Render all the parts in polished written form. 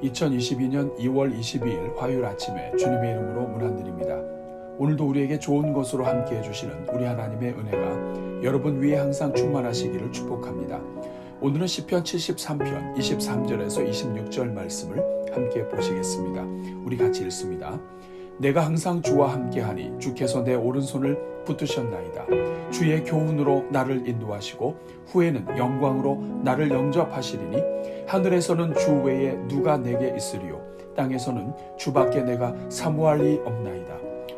2022년 2월 22일 화요일 아침에 주님의 이름으로 문안드립니다. 오늘도 우리에게 좋은 것으로 함께해 주시는 우리 하나님의 은혜가 여러분 위에 항상 충만하시기를 축복합니다. 오늘은 시편 73편 23절에서 26절 말씀을 함께 보시겠습니다. 우리 같이 읽습니다. 내가 항상 주와 함께하니 주께서 내 오른손을 붙드셨나이다. 주의 교훈으로 나를 인도하시고 후에는 영광으로 나를 영접하시리니 하늘에서는 주 외에 누가 내게 있으리요 땅에서는 주밖에 내가 사모할 리 없나이다.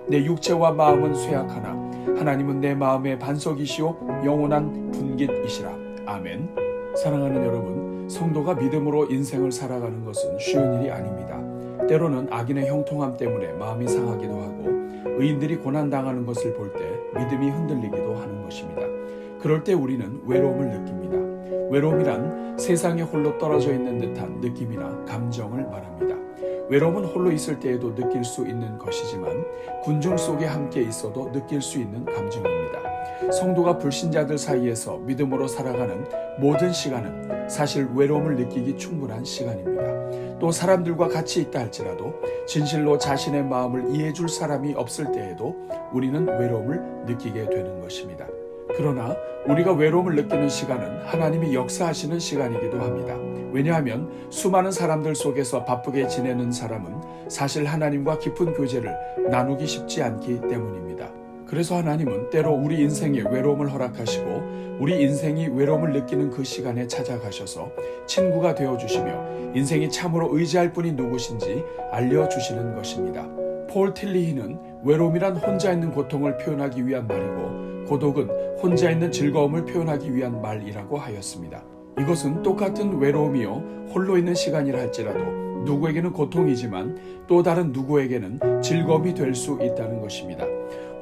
내 육체와 마음은 쇠약하나 하나님은 내 마음의 반석이시오 영원한 분깃이시라. 아멘. 사랑하는 여러분, 성도가 믿음으로 인생을 살아가는 것은 쉬운 일이 아닙니다. 때로는 악인의 형통함 때문에 마음이 상하기도 하고 의인들이 고난당하는 것을 볼 때 믿음이 흔들리기도 하는 것입니다. 그럴 때 우리는 외로움을 느낍니다. 외로움이란 세상에 홀로 떨어져 있는 듯한 느낌이나 감정을 말합니다. 외로움은 홀로 있을 때에도 느낄 수 있는 것이지만 군중 속에 함께 있어도 느낄 수 있는 감정입니다. 성도가 불신자들 사이에서 믿음으로 살아가는 모든 시간은 사실 외로움을 느끼기 충분한 시간입니다. 또 사람들과 같이 있다 할지라도 진실로 자신의 마음을 이해해줄 사람이 없을 때에도 우리는 외로움을 느끼게 되는 것입니다. 그러나 우리가 외로움을 느끼는 시간은 하나님이 역사하시는 시간이기도 합니다. 왜냐하면 수많은 사람들 속에서 바쁘게 지내는 사람은 사실 하나님과 깊은 교제를 나누기 쉽지 않기 때문입니다. 그래서 하나님은 때로 우리 인생에 외로움을 허락하시고 우리 인생이 외로움을 느끼는 그 시간에 찾아가셔서 친구가 되어주시며 인생이 참으로 의지할 분이 누구신지 알려주시는 것입니다. 폴 틸리히는 외로움이란 혼자 있는 고통을 표현하기 위한 말이고 고독은 혼자 있는 즐거움을 표현하기 위한 말이라고 하였습니다. 이것은 똑같은 외로움이요 홀로 있는 시간이라 할지라도 누구에게는 고통이지만 또 다른 누구에게는 즐거움이 될 수 있다는 것입니다.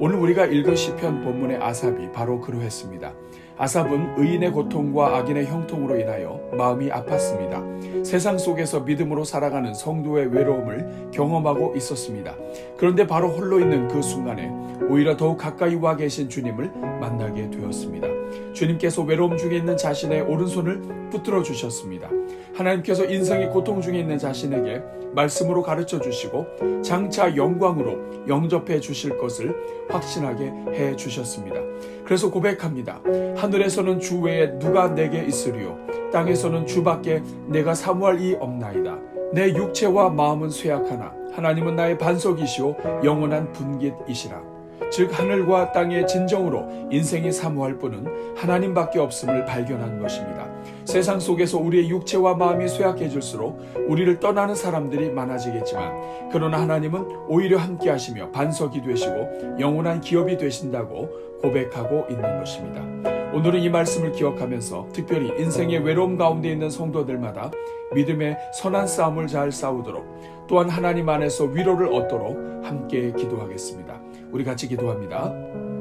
오늘 우리가 읽은 시편 본문의 아삽이 바로 그러했습니다. 아삽은 의인의 고통과 악인의 형통으로 인하여 마음이 아팠습니다. 세상 속에서 믿음으로 살아가는 성도의 외로움을 경험하고 있었습니다. 그런데 바로 홀로 있는 그 순간에 오히려 더욱 가까이 와 계신 주님을 만나게 되었습니다. 주님께서 외로움 중에 있는 자신의 오른손을 붙들어 주셨습니다. 하나님께서 인생의 고통 중에 있는 자신에게 말씀으로 가르쳐 주시고 장차 영광으로 영접해 주실 것을 확신하게 해 주셨습니다. 그래서 고백합니다. 하늘에서는 주 외에 누가 내게 있으리요 땅에서는 주밖에 내가 사모할 이 없나이다. 내 육체와 마음은 쇠약하나 하나님은 나의 반석이시오 영원한 분깃이시라. 즉 하늘과 땅의 진정으로 인생이 사모할 분은 하나님밖에 없음을 발견한 것입니다. 세상 속에서 우리의 육체와 마음이 쇠약해질수록 우리를 떠나는 사람들이 많아지겠지만 그러나 하나님은 오히려 함께 하시며 반석이 되시고 영원한 기업이 되신다고 고백하고 있는 것입니다. 오늘은 이 말씀을 기억하면서 특별히 인생의 외로움 가운데 있는 성도들마다 믿음의 선한 싸움을 잘 싸우도록 또한 하나님 안에서 위로를 얻도록 함께 기도하겠습니다. 우리 같이 기도합니다.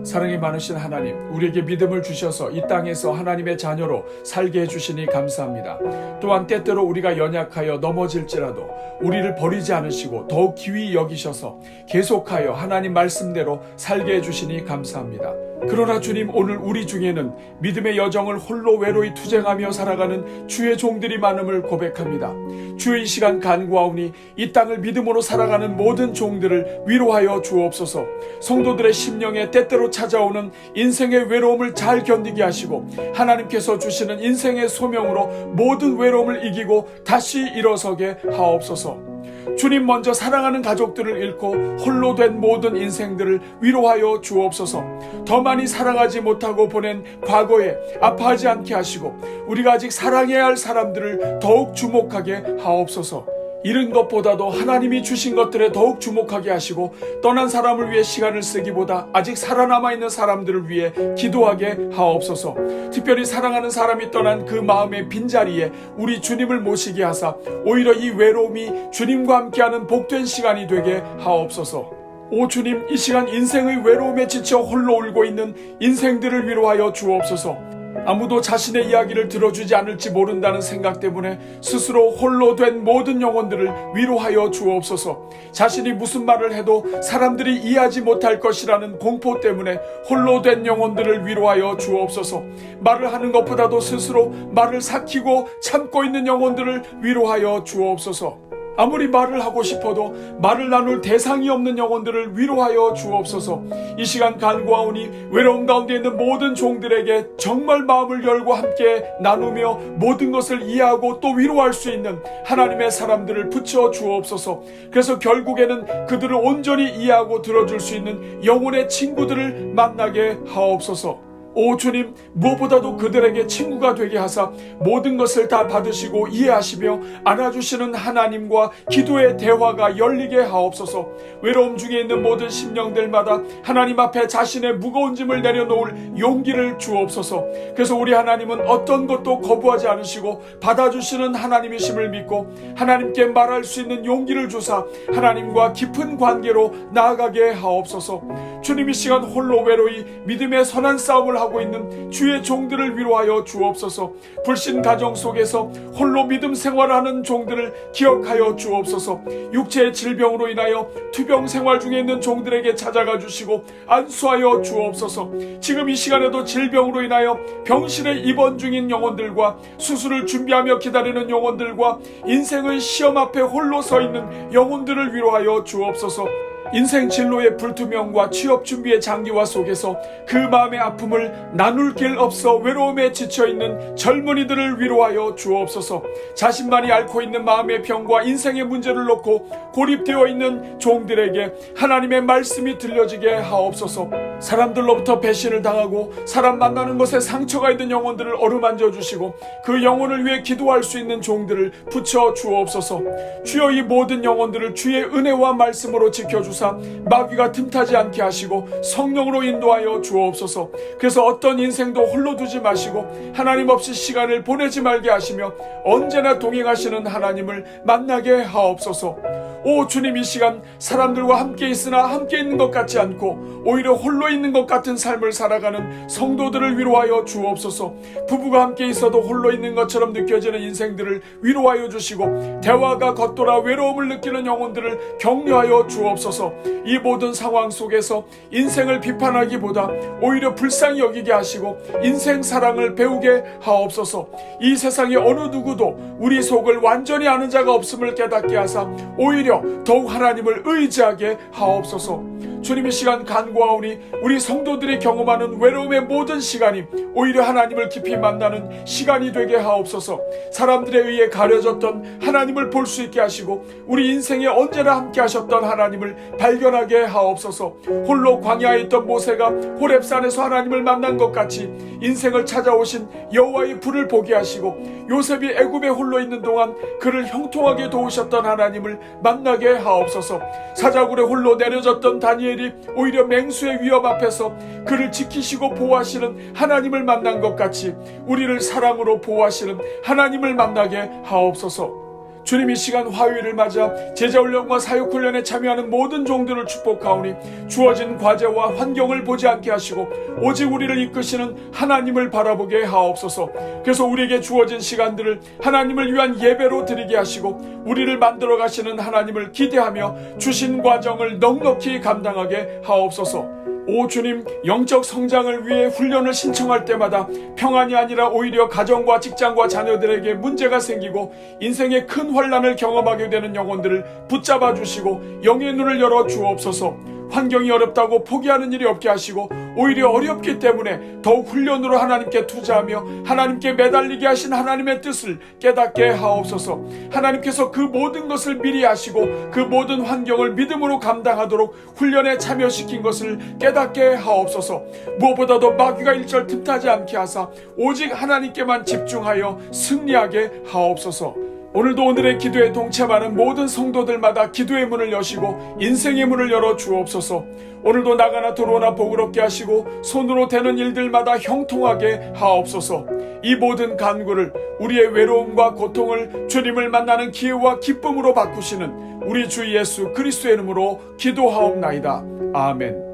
사랑이 많으신 하나님, 우리에게 믿음을 주셔서 이 땅에서 하나님의 자녀로 살게 해주시니 감사합니다. 또한 때때로 우리가 연약하여 넘어질지라도 우리를 버리지 않으시고 더욱 귀히 여기셔서 계속하여 하나님 말씀대로 살게 해주시니 감사합니다. 그러나 주님, 오늘 우리 중에는 믿음의 여정을 홀로 외로이 투쟁하며 살아가는 주의 종들이 많음을 고백합니다. 주의 이 시간 간구하오니 이 땅을 믿음으로 살아가는 모든 종들을 위로하여 주옵소서. 성도들의 심령에 때때로 찾아오는 인생의 외로움을 잘 견디게 하시고 하나님께서 주시는 인생의 소명으로 모든 외로움을 이기고 다시 일어서게 하옵소서. 주님, 먼저 사랑하는 가족들을 잃고 홀로 된 모든 인생들을 위로하여 주옵소서. 더 많이 사랑하지 못하고 보낸 과거에 아파하지 않게 하시고 우리가 아직 사랑해야 할 사람들을 더욱 주목하게 하옵소서. 잃은 것보다도 하나님이 주신 것들에 더욱 주목하게 하시고 떠난 사람을 위해 시간을 쓰기보다 아직 살아남아 있는 사람들을 위해 기도하게 하옵소서. 특별히 사랑하는 사람이 떠난 그 마음의 빈자리에 우리 주님을 모시게 하사 오히려 이 외로움이 주님과 함께하는 복된 시간이 되게 하옵소서. 오 주님, 이 시간 인생의 외로움에 지쳐 홀로 울고 있는 인생들을 위로하여 주옵소서. 아무도 자신의 이야기를 들어주지 않을지 모른다는 생각 때문에 스스로 홀로 된 모든 영혼들을 위로하여 주옵소서. 자신이 무슨 말을 해도 사람들이 이해하지 못할 것이라는 공포 때문에 홀로 된 영혼들을 위로하여 주옵소서. 말을 하는 것보다도 스스로 말을 삭히고 참고 있는 영혼들을 위로하여 주옵소서. 아무리 말을 하고 싶어도 말을 나눌 대상이 없는 영혼들을 위로하여 주옵소서. 이 시간 간구하오니 외로움 가운데 있는 모든 종들에게 정말 마음을 열고 함께 나누며 모든 것을 이해하고 또 위로할 수 있는 하나님의 사람들을 붙여 주옵소서. 그래서 결국에는 그들을 온전히 이해하고 들어줄 수 있는 영혼의 친구들을 만나게 하옵소서. 오 주님, 무엇보다도 그들에게 친구가 되게 하사 모든 것을 다 받으시고 이해하시며 안아주시는 하나님과 기도의 대화가 열리게 하옵소서. 외로움 중에 있는 모든 심령들마다 하나님 앞에 자신의 무거운 짐을 내려놓을 용기를 주옵소서. 그래서 우리 하나님은 어떤 것도 거부하지 않으시고 받아주시는 하나님이심을 믿고 하나님께 말할 수 있는 용기를 주사 하나님과 깊은 관계로 나아가게 하옵소서. 주님, 이 시간 홀로 외로이 믿음의 선한 싸움을 하고 있는 주의 종들을 위로하여 주옵소서. 불신 가정 속에서 홀로 믿음 생활하는 종들을 기억하여 주옵소서. 육체의 질병으로 인하여 투병 생활 중에 있는 종들에게 찾아가 주시고 안수하여 주옵소서. 지금 이 시간에도 질병으로 인하여 병실에 입원 중인 영혼들과 수술을 준비하며 기다리는 영혼들과 인생의 시험 앞에 홀로 서 있는 영혼들을 위로하여 주옵소서. 인생 진로의 불투명과 취업 준비의 장기화 속에서 그 마음의 아픔을 나눌 길 없어 외로움에 지쳐있는 젊은이들을 위로하여 주옵소서. 자신만이 앓고 있는 마음의 병과 인생의 문제를 놓고 고립되어 있는 종들에게 하나님의 말씀이 들려지게 하옵소서. 사람들로부터 배신을 당하고 사람 만나는 것에 상처가 있는 영혼들을 어루만져 주시고 그 영혼을 위해 기도할 수 있는 종들을 붙여 주옵소서. 주여, 이 모든 영혼들을 주의 은혜와 말씀으로 지켜주사 마귀가 틈타지 않게 하시고 성령으로 인도하여 주옵소서. 그래서 어떤 인생도 홀로 두지 마시고 하나님 없이 시간을 보내지 말게 하시며 언제나 동행하시는 하나님을 만나게 하옵소서. 오 주님, 이 시간 사람들과 함께 있으나 함께 있는 것 같지 않고 오히려 홀로 있는 것 같은 삶을 살아가는 성도들을 위로하여 주옵소서. 부부가 함께 있어도 홀로 있는 것처럼 느껴지는 인생들을 위로하여 주시고 대화가 겉돌아 외로움을 느끼는 영혼들을 격려하여 주옵소서. 이 모든 상황 속에서 인생을 비판하기보다 오히려 불쌍히 여기게 하시고 인생 사랑을 배우게 하옵소서. 이 세상에 어느 누구도 우리 속을 완전히 아는 자가 없음을 깨닫게 하사 오히려 더욱 하나님을 의지하게 하옵소서. 주님의 시간 간구하오니 우리 성도들이 경험하는 외로움의 모든 시간이 오히려 하나님을 깊이 만나는 시간이 되게 하옵소서. 사람들에 의해 가려졌던 하나님을 볼 수 있게 하시고 우리 인생에 언제나 함께 하셨던 하나님을 발견하게 하옵소서. 홀로 광야에 있던 모세가 호렙산에서 하나님을 만난 것 같이 인생을 찾아오신 여호와의 불을 보게 하시고 요셉이 애굽에 홀로 있는 동안 그를 형통하게 도우셨던 하나님을 만나게 하옵소서. 사자굴에 홀로 내려졌던 다니엘이 오히려 맹수의 위협 앞에서 그를 지키시고 보호하시는 하나님을 만난 것 같이 우리를 사랑으로 보호하시는 하나님을 만나게 하옵소서. 주님, 이 시간 화요일을 맞아 제자훈련과 사역훈련에 참여하는 모든 종들을 축복하오니 주어진 과제와 환경을 보지 않게 하시고 오직 우리를 이끄시는 하나님을 바라보게 하옵소서. 그래서 우리에게 주어진 시간들을 하나님을 위한 예배로 드리게 하시고 우리를 만들어 가시는 하나님을 기대하며 주신 과정을 넉넉히 감당하게 하옵소서. 오 주님, 영적 성장을 위해 훈련을 신청할 때마다 평안이 아니라 오히려 가정과 직장과 자녀들에게 문제가 생기고 인생의 큰 환난을 경험하게 되는 영혼들을 붙잡아 주시고 영의 눈을 열어 주옵소서. 환경이 어렵다고 포기하는 일이 없게 하시고 오히려 어렵기 때문에 더욱 훈련으로 하나님께 투자하며 하나님께 매달리게 하신 하나님의 뜻을 깨닫게 하옵소서. 하나님께서 그 모든 것을 미리 하시고 그 모든 환경을 믿음으로 감당하도록 훈련에 참여시킨 것을 깨닫게 하옵소서. 무엇보다도 마귀가 일절 틈타지 않게 하사 오직 하나님께만 집중하여 승리하게 하옵소서. 오늘도 오늘의 기도에 동참하는 모든 성도들마다 기도의 문을 여시고 인생의 문을 열어 주옵소서. 오늘도 나가나 들어오나 복을 얻게 하시고 손으로 되는 일들마다 형통하게 하옵소서. 이 모든 간구를 우리의 외로움과 고통을 주님을 만나는 기회와 기쁨으로 바꾸시는 우리 주 예수 그리스도의 이름으로 기도하옵나이다. 아멘.